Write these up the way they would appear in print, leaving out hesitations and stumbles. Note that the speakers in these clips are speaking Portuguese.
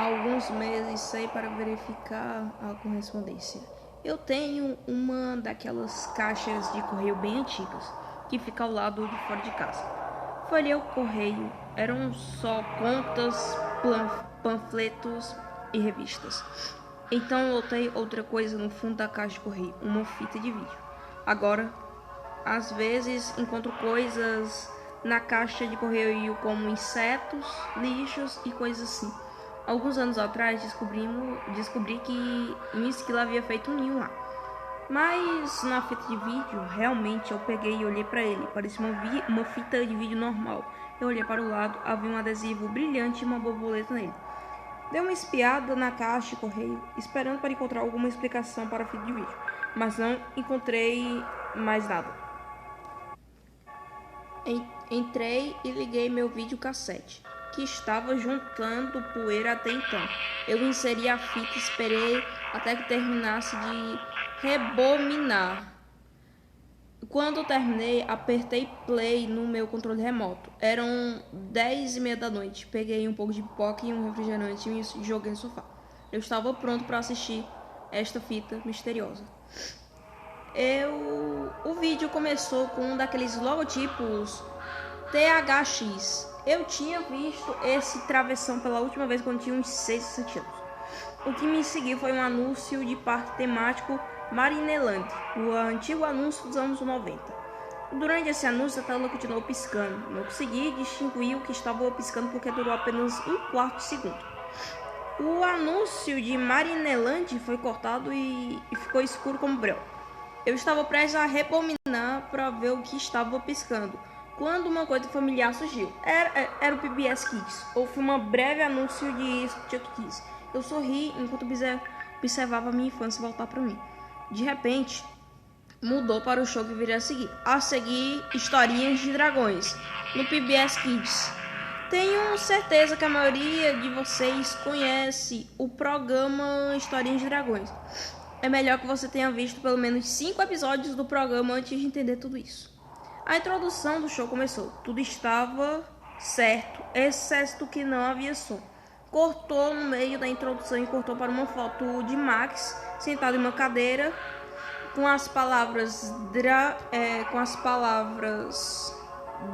há alguns meses saí para verificar a correspondência. Eu tenho uma daquelas caixas de correio bem antigas, que fica ao lado de fora de casa. Folhei o correio, eram só contas, panfletos e revistas. Então notei outra coisa no fundo da caixa de correio, uma fita de vídeo. Agora, às vezes encontro coisas na caixa de correio como insetos, lixos e coisas assim. Alguns anos atrás descobri que um esquilo havia feito um ninho lá. Mas na fita de vídeo, realmente eu peguei e olhei para ele. Parecia uma fita de vídeo normal. Eu olhei para o lado, havia um adesivo brilhante e uma borboleta nele. Dei uma espiada na caixa de correio, esperando para encontrar alguma explicação para a fita de vídeo, mas não encontrei mais nada. Entrei e liguei meu videocassete, que estava juntando poeira até então. Eu inseri a fita e esperei até que terminasse de rebobinar. Quando terminei, apertei play no meu controle remoto. Eram 10h30 da noite. Peguei um pouco de pipoca e um refrigerante e me joguei no sofá. Eu estava pronto para assistir esta fita misteriosa. O vídeo começou com um daqueles logotipos THX. Eu tinha visto esse travessão pela última vez quando tinha uns 6 ou 7 anos. O que me seguiu foi um anúncio de parque temático Marineland, o antigo anúncio dos anos 90. Durante esse anúncio a tela continuou piscando. Não consegui distinguir o que estava piscando porque durou apenas um quarto de segundo. O anúncio de Marineland foi cortado e ficou escuro como breu. Eu estava prestes a rebobinar para ver o que estava piscando, quando uma coisa familiar surgiu. Era o PBS Kids. Houve um breve anúncio de Chuck Kids. Eu sorri enquanto observava minha infância voltar para mim. De repente, mudou para o show que viria a seguir Historinhas de Dragões, no PBS Kids. Tenho certeza que a maioria de vocês conhece o programa Historinhas de Dragões. É melhor que você tenha visto pelo menos 5 episódios do programa antes de entender tudo isso. A introdução do show começou. Tudo estava certo, exceto que não havia som. Cortou no meio da introdução e cortou para uma foto de Max sentado em uma cadeira com as palavras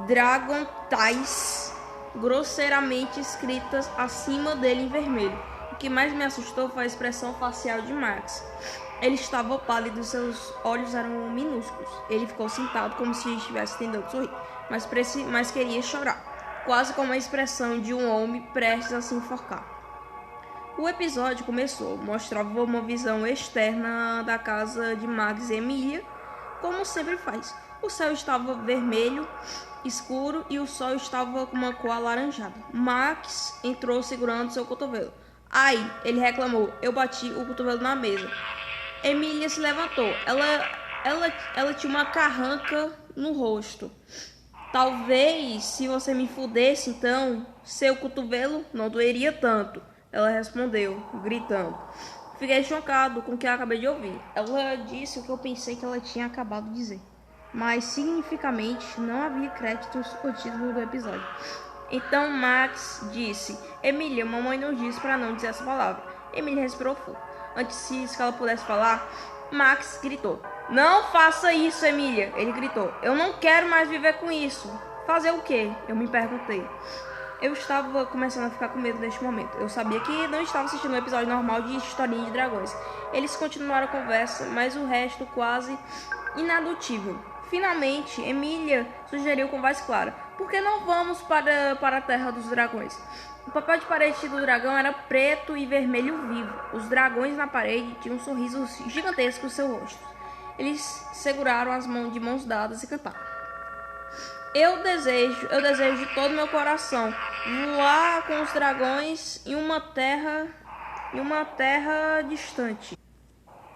Dragon Ties grosseiramente escritas acima dele em vermelho. O que mais me assustou foi a expressão facial de Max. Ele estava pálido e seus olhos eram minúsculos. Ele ficou sentado como se estivesse tentando sorrir, mas queria chorar, quase como a expressão de um homem prestes a se enforcar. O episódio começou, mostrava uma visão externa da casa de Max e Emília, como sempre faz. O céu estava vermelho, escuro e o sol estava com uma cor alaranjada. Max entrou segurando seu cotovelo. Ai, ele reclamou. Eu bati o cotovelo na mesa. Emília se levantou. Ela tinha uma carranca no rosto. Talvez, se você me fudesse, então, seu cotovelo não doeria tanto. Ela respondeu, gritando. Fiquei chocado com o que eu acabei de ouvir. Ela disse o que eu pensei que ela tinha acabado de dizer. Mas, significativamente, não havia créditos ou título do episódio. Então Max disse, Emília, mamãe não disse para não dizer essa palavra. Emília respirou fundo. Antes que ela pudesse falar, Max gritou. Não faça isso, Emília, ele gritou. Eu não quero mais viver com isso. Fazer o quê? Eu me perguntei. Eu estava começando a ficar com medo neste momento. Eu sabia que não estava assistindo um episódio normal de Historinha de Dragões. Eles continuaram a conversa, mas o resto quase inadutível. Finalmente, Emília sugeriu com voz clara. Por que não vamos para a Terra dos Dragões? O papel de parede do dragão era preto e vermelho vivo. Os dragões na parede tinham sorrisos gigantescos no seu rosto. Eles seguraram as mãos de mãos dadas e cantaram. Eu desejo de todo meu coração voar com os dragões em uma terra distante.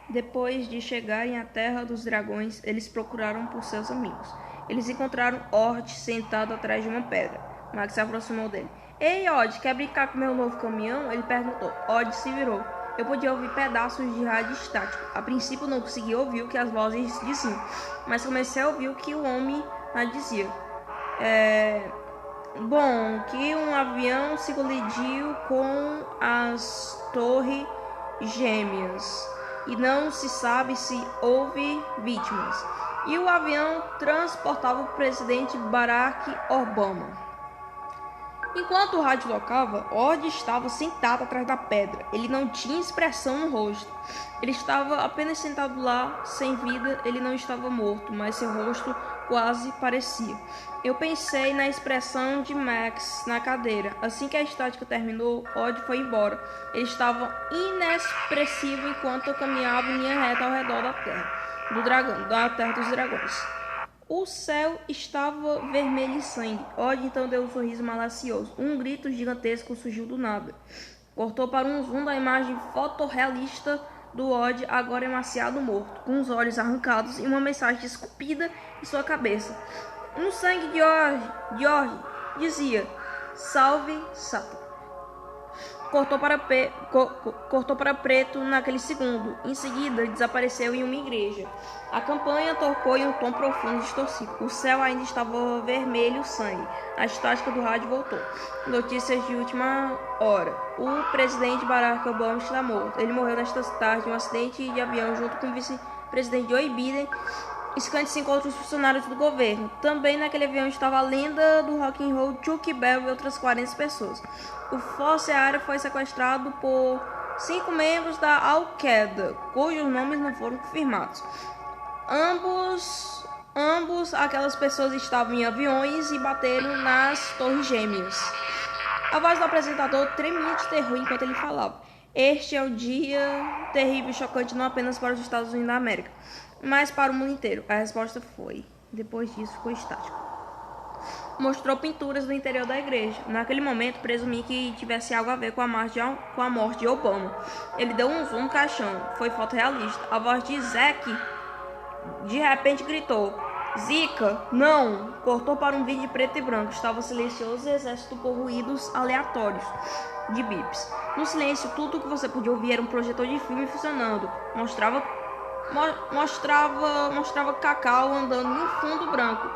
Depois de chegarem à Terra dos Dragões, eles procuraram por seus amigos. Eles encontraram Ord sentado atrás de uma pedra. Max se aproximou dele. Ei, Ord, quer brincar com meu novo caminhão? Ele perguntou. Ord se virou. Eu podia ouvir pedaços de rádio estático. A princípio não consegui ouvir o que as vozes diziam, mas comecei a ouvir o que o homem dizia. Bom, que um avião se colidiu com as torres gêmeas e não se sabe se houve vítimas. E o avião transportava o presidente Barack Obama. Enquanto o rádio tocava, Ord estava sentado atrás da pedra. Ele não tinha expressão no rosto. Ele estava apenas sentado lá, sem vida. Ele não estava morto, mas seu rosto quase parecia. Eu pensei na expressão de Max na cadeira. Assim que a estática terminou, Ord foi embora. Ele estava inexpressivo enquanto eu caminhava em linha reta ao redor da terra, da terra dos dragões. O céu estava vermelho de sangue. Ord então deu um sorriso malacioso. Um grito gigantesco surgiu do nada. Cortou para um zoom da imagem fotorrealista do Ord, agora emaciado morto, com os olhos arrancados e uma mensagem esculpida em sua cabeça. No sangue de Ord, dizia: Salve Satan. Cortou para preto naquele segundo. Em seguida, desapareceu em uma igreja. A campanha tocou em um tom profundo e distorcido. O céu ainda estava vermelho sangue. A estática do rádio voltou. Notícias de última hora. O presidente Barack Obama está morto. Ele morreu nesta tarde em um acidente de avião junto com o vice-presidente Joe Biden. Escante-se com outros funcionários do governo. Também naquele avião estava a lenda do rock and roll Chuck Berry e outras 40 pessoas. O Force Aéreo foi sequestrado por 5 membros da Al-Qaeda, cujos nomes não foram confirmados. Ambos aquelas pessoas estavam em aviões e bateram nas torres gêmeas. A voz do apresentador tremia de terror enquanto ele falava. Este é o dia terrível e chocante não apenas para os Estados Unidos da América, mas para o mundo inteiro. A resposta foi: depois disso ficou estático. Mostrou pinturas do interior da igreja. Naquele momento, presumi que tivesse algo a ver com a morte de Obama. Ele deu um zoom no caixão. Foi fotorrealista. A voz de Zack de repente gritou: Zika, não! Cortou para um vídeo preto e branco. Estava silencioso e exército por ruídos aleatórios de bips. No silêncio, tudo o que você podia ouvir era um projetor de filme funcionando. Mostrava Cacau andando no fundo branco.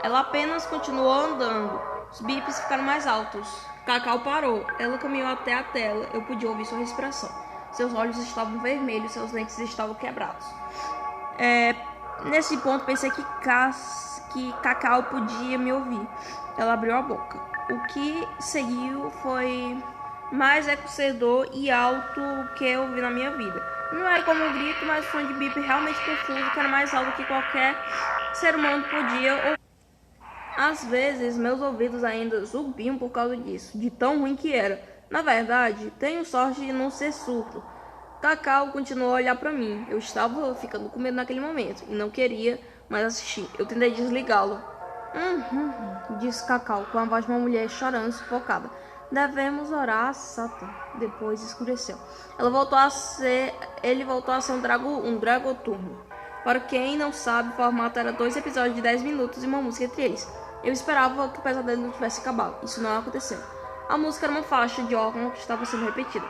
Ela apenas continuou andando. Os bips ficaram mais altos. Cacau parou. Ela caminhou até a tela. Eu podia ouvir sua respiração. Seus olhos estavam vermelhos, seus dentes estavam quebrados. Nesse ponto pensei que Cacau podia me ouvir. Ela abriu a boca. O que seguiu foi mais ecocedor e alto que eu ouvi na minha vida. Não é como um grito, mas um som de bip realmente profundo que era mais alto que qualquer ser humano podia ouvir. Às vezes, meus ouvidos ainda zumbiam por causa disso, de tão ruim que era. Na verdade, tenho sorte de não ser surdo. Cacau continuou a olhar para mim. Eu estava ficando com medo naquele momento e não queria mais assistir. Eu tentei desligá-lo. Disse Cacau com a voz de uma mulher chorando, sufocada. Devemos orar a Satan. Depois escureceu. Ele voltou a ser um dragoturno. Para quem não sabe, o formato era 2 episódios de 10 minutos e uma música entre eles. Eu esperava que o pesadelo não tivesse acabado. Isso não aconteceu. A música era uma faixa de órgão que estava sendo repetida.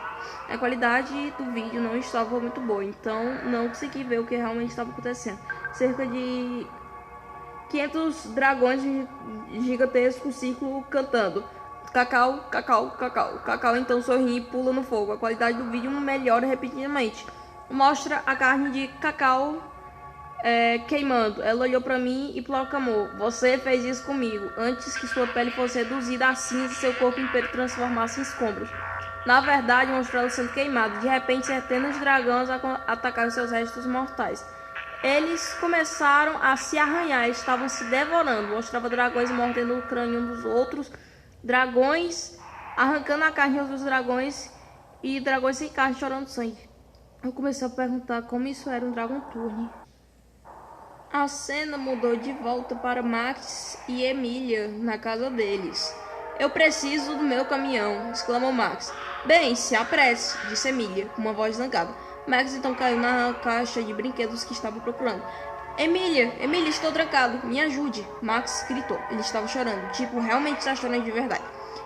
A qualidade do vídeo não estava muito boa, então não consegui ver o que realmente estava acontecendo. Cerca de 500 dragões gigantescos círculo cantando. Cacau, Cacau, Cacau. Cacau então sorri e pula no fogo. A qualidade do vídeo melhora repetidamente. Mostra a carne de Cacau queimando. Ela olhou para mim e proclamou: Você fez isso comigo, antes que sua pele fosse reduzida a cinza e seu corpo inteiro transformasse em escombros. Na verdade, mostrou ela sendo queimada. De repente, centenas de dragões atacaram seus restos mortais. Eles começaram a se arranhar, estavam se devorando. Mostrava dragões mordendo o crânio dos outros dragões, arrancando a carne dos dragões e dragões sem carne chorando sangue. Eu comecei a perguntar como isso era um Dragonturn. A cena mudou de volta para Max e Emília na casa deles. Eu preciso do meu caminhão, exclamou Max. Bem, se apresse, disse Emília, com uma voz zangada. Max então caiu na caixa de brinquedos que estava procurando. Emília, estou trancado, me ajude. Max gritou, ele estava chorando, realmente está chorando de verdade.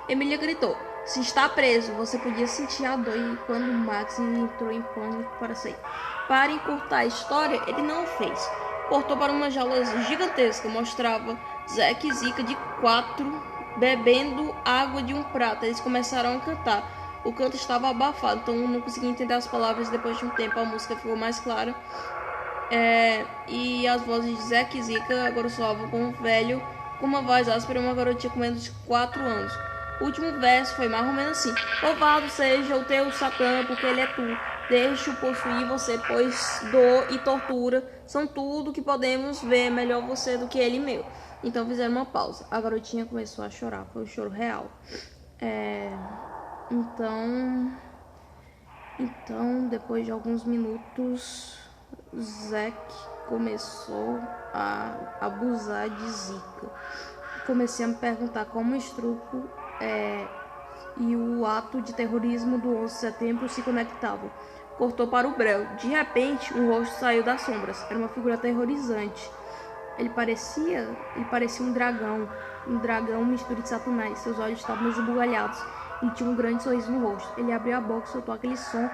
Emília gritou, se está preso, você podia sentir a dor quando Max entrou em pânico para sair. Para encurtar a história, ele não o fez. Cortou para uma jaula gigantesca, mostrava Zack e Zika de 4 bebendo água de um prato. Eles começaram a cantar. O canto estava abafado, então eu não conseguia entender as palavras. Depois de um tempo a música ficou mais clara. E as vozes de Zeca e Zica agora soavam com um velho com uma voz áspera e uma garotinha com menos de 4 anos. O último verso foi mais ou menos assim: louvado seja o teu Satã, porque ele é tu. Deixa-o possuir você, pois dor e tortura são tudo que podemos ver. Melhor você do que ele meu. Então fizeram uma pausa. A garotinha começou a chorar. Foi um choro real. Então, depois de alguns minutos, Zack começou a abusar de Zika. Comecei a me perguntar como o estupro e o ato de terrorismo do 11 de setembro se conectavam. Cortou para o breu. De repente, um rosto saiu das sombras. Era uma figura aterrorizante. Ele parecia um dragão mistura de Satanás. Seus olhos estavam esbugalhados e tinha um grande sorriso no rosto. Ele abriu a boca e soltou aquele som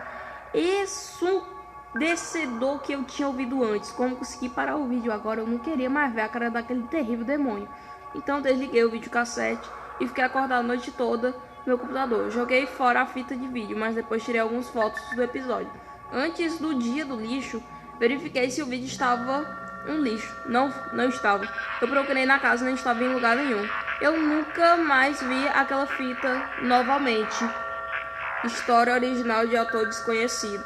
ensurdecedor que eu tinha ouvido antes. Como consegui parar o vídeo agora? Eu não queria mais ver a cara daquele terrível demônio. Então desliguei o videocassete e fiquei acordado a noite toda no meu computador. Joguei fora a fita de vídeo, mas depois tirei algumas fotos do episódio. Antes do dia do lixo, verifiquei se o vídeo estava um lixo. Não estava. Eu procurei na casa e não estava em lugar nenhum. Eu nunca mais vi aquela fita novamente. História original de autor desconhecido.